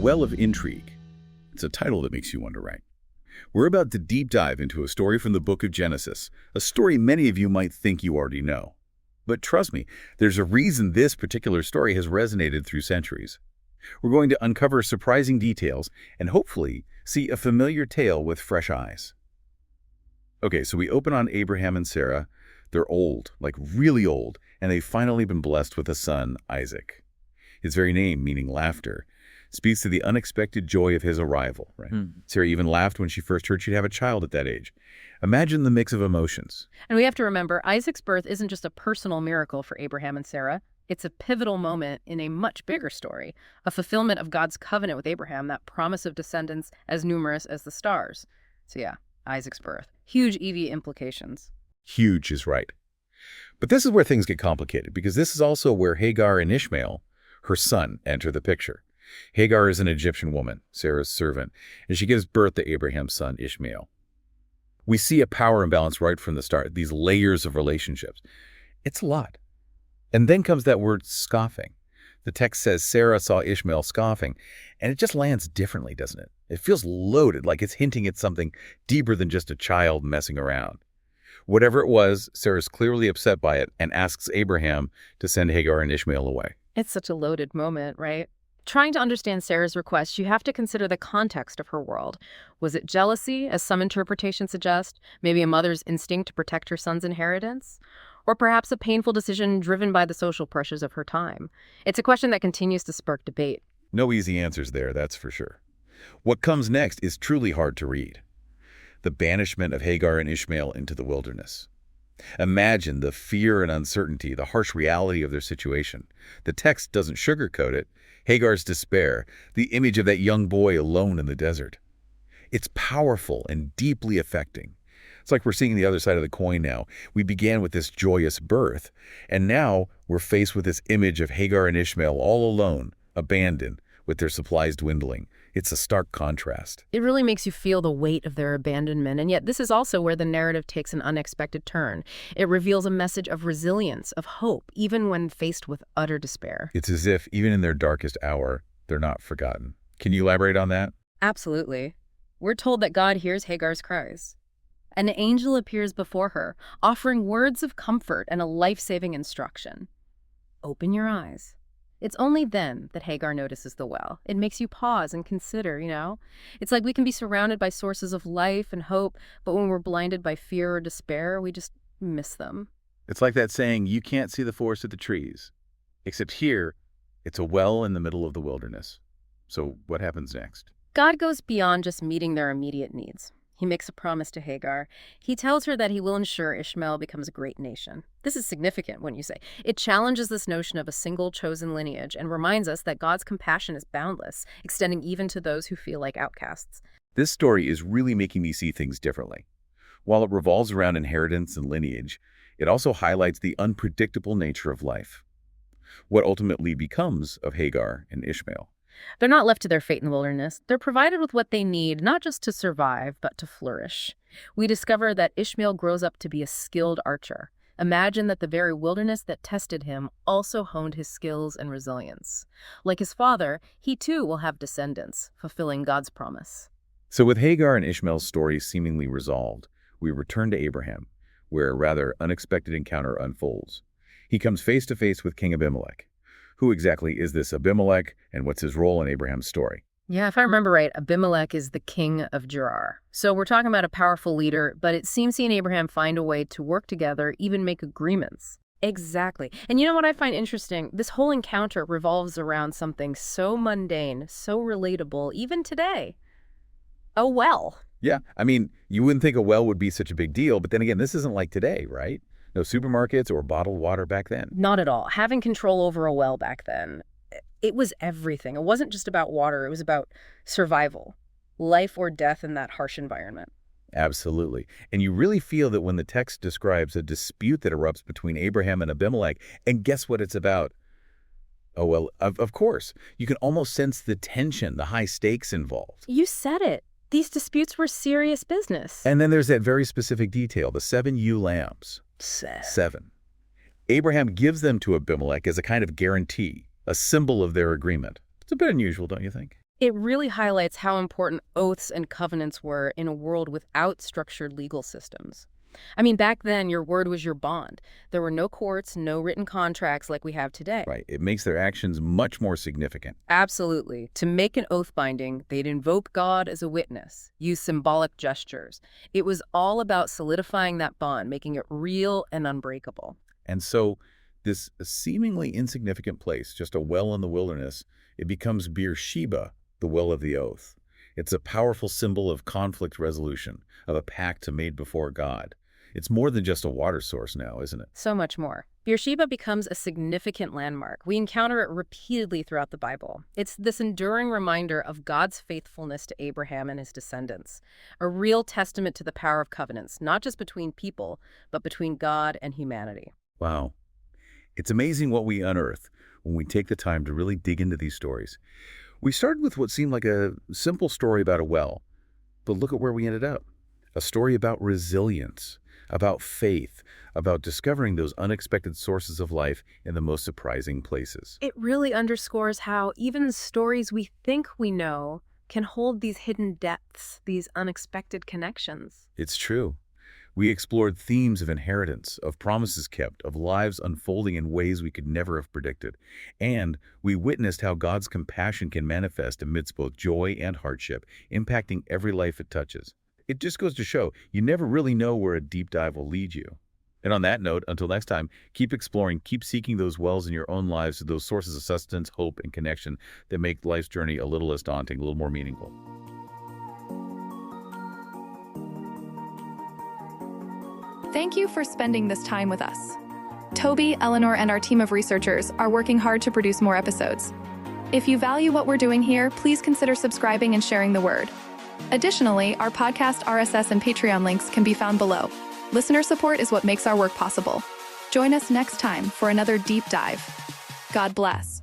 Well of Intrigue. It's a title that makes you wonder, right? We're about to deep dive into a story from the book of Genesis, a story many of you might think you already know. But trust me, there's a reason this particular story has resonated through centuries. We're going to uncover surprising details and hopefully see a familiar tale with fresh eyes. Okay, so we open on Abraham and Sarah. They're old, like really old, and they've finally been blessed with a son, Isaac. His very name, meaning laughter, speaks to the unexpected joy of his arrival, right? Sarah even laughed when she first heard she'd have a child at that age. Imagine the mix of emotions. And we have to remember, Isaac's birth isn't just a personal miracle for Abraham and Sarah. It's a pivotal moment in a much bigger story, a fulfillment of God's covenant with Abraham, that promise of descendants as numerous as the stars. So yeah, Isaac's birth. Huge EV implications. Huge is right. But this is where things get complicated, because this is also where Hagar and Ishmael, her son, enter the picture. Hagar is an Egyptian woman, Sarah's servant, and she gives birth to Abraham's son, Ishmael. We see a power imbalance right from the start, these layers of relationships. It's a lot. And then comes that word scoffing. The text says Sarah saw Ishmael scoffing, and it just lands differently, doesn't it? It feels loaded, like it's hinting at something deeper than just a child messing around. Whatever it was, Sarah's clearly upset by it and asks Abraham to send Hagar and Ishmael away. It's such a loaded moment, right? Trying to understand Sarah's request, you have to consider the context of her world. Was it jealousy, as some interpretations suggest? Maybe a mother's instinct to protect her son's inheritance? Or perhaps a painful decision driven by the social pressures of her time? It's a question that continues to spark debate. No easy answers there, that's for sure. What comes next is truly hard to read. The banishment of Hagar and Ishmael into the wilderness. Imagine the fear and uncertainty, the harsh reality of their situation. The text doesn't sugarcoat it. Hagar's despair, the image of that young boy alone in the desert. It's powerful and deeply affecting. It's like we're seeing the other side of the coin now. We began with this joyous birth, and now we're faced with this image of Hagar and Ishmael all alone, abandoned, with their supplies dwindling. It's a stark contrast. It really makes you feel the weight of their abandonment, and yet this is also where the narrative takes an unexpected turn. It reveals a message of resilience, of hope, even when faced with utter despair. It's as if, even in their darkest hour, they're not forgotten. Can you elaborate on that? Absolutely. We're told that God hears Hagar's cries. An angel appears before her, offering words of comfort and a life-saving instruction. Open your eyes. It's only then that Hagar notices the well. It makes you pause and consider, It's like we can be surrounded by sources of life and hope, but when we're blinded by fear or despair, we just miss them. It's like that saying, you can't see the forest of the trees. Except here, it's a well in the middle of the wilderness. So what happens next? God goes beyond just meeting their immediate needs. He makes a promise to Hagar. He tells her that he will ensure Ishmael becomes a great nation. This is significant, wouldn't you say? It challenges this notion of a single chosen lineage and reminds us that God's compassion is boundless, extending even to those who feel like outcasts. This story is really making me see things differently. While it revolves around inheritance and lineage, it also highlights the unpredictable nature of life. What ultimately becomes of Hagar and Ishmael. They're not left to their fate in the wilderness. They're provided with what they need, not just to survive, but to flourish. We discover that Ishmael grows up to be a skilled archer. Imagine that the very wilderness that tested him also honed his skills and resilience. Like his father, he too will have descendants, fulfilling God's promise. So with Hagar and Ishmael's story seemingly resolved, we return to Abraham, where a rather unexpected encounter unfolds. He comes face to face with King Abimelech. Who exactly is this Abimelech, and what's his role in Abraham's story? Yeah, if I remember right, Abimelech is the king of Gerar. So we're talking about a powerful leader, but it seems he and Abraham find a way to work together, even make agreements. Exactly. And you know what I find interesting? This whole encounter revolves around something so mundane, so relatable, even today. A well. Yeah, I mean, you wouldn't think a well would be such a big deal, but then again, this isn't like today, right? No supermarkets or bottled water back then. Not at all. Having control over a well back then, it was everything. It wasn't just about water. It was about survival, life or death in that harsh environment. Absolutely. And you really feel that when the text describes a dispute that erupts between Abraham and Abimelech, and guess what it's about? Oh, well, of course. You can almost sense the tension, the high stakes involved. You said it. These disputes were serious business. And then there's that very specific detail, the 7 ewe lambs. 7. Abraham gives them to Abimelech as a kind of guarantee, a symbol of their agreement. It's a bit unusual, don't you think? It really highlights how important oaths and covenants were in a world without structured legal systems. I mean, back then, your word was your bond. There were no courts, no written contracts like we have today. Right. It makes their actions much more significant. Absolutely. To make an oath binding, they'd invoke God as a witness, use symbolic gestures. It was all about solidifying that bond, making it real and unbreakable. And so this seemingly insignificant place, just a well in the wilderness, it becomes Beersheba, the well of the oath. It's a powerful symbol of conflict resolution, of a pact made before God. It's more than just a water source now, isn't it? So much more. Beersheba becomes a significant landmark. We encounter it repeatedly throughout the Bible. It's this enduring reminder of God's faithfulness to Abraham and his descendants, a real testament to the power of covenants, not just between people, but between God and humanity. Wow. It's amazing what we unearth when we take the time to really dig into these stories. We started with what seemed like a simple story about a well, but look at where we ended up. A story about resilience, about faith, about discovering those unexpected sources of life in the most surprising places. It really underscores how even stories we think we know can hold these hidden depths, these unexpected connections. It's true. We explored themes of inheritance, of promises kept, of lives unfolding in ways we could never have predicted. And we witnessed how God's compassion can manifest amidst both joy and hardship, impacting every life it touches. It just goes to show you never really know where a deep dive will lead you. And on that note, until next time, keep exploring, keep seeking those wells in your own lives, those sources of sustenance, hope, and connection that make life's journey a little less daunting, a little more meaningful. Thank you for spending this time with us. Toby, Eleanor, and our team of researchers are working hard to produce more episodes. If you value what we're doing here, please consider subscribing and sharing the word. Additionally, our podcast, RSS, and Patreon links can be found below. Listener support is what makes our work possible. Join us next time for another deep dive. God bless.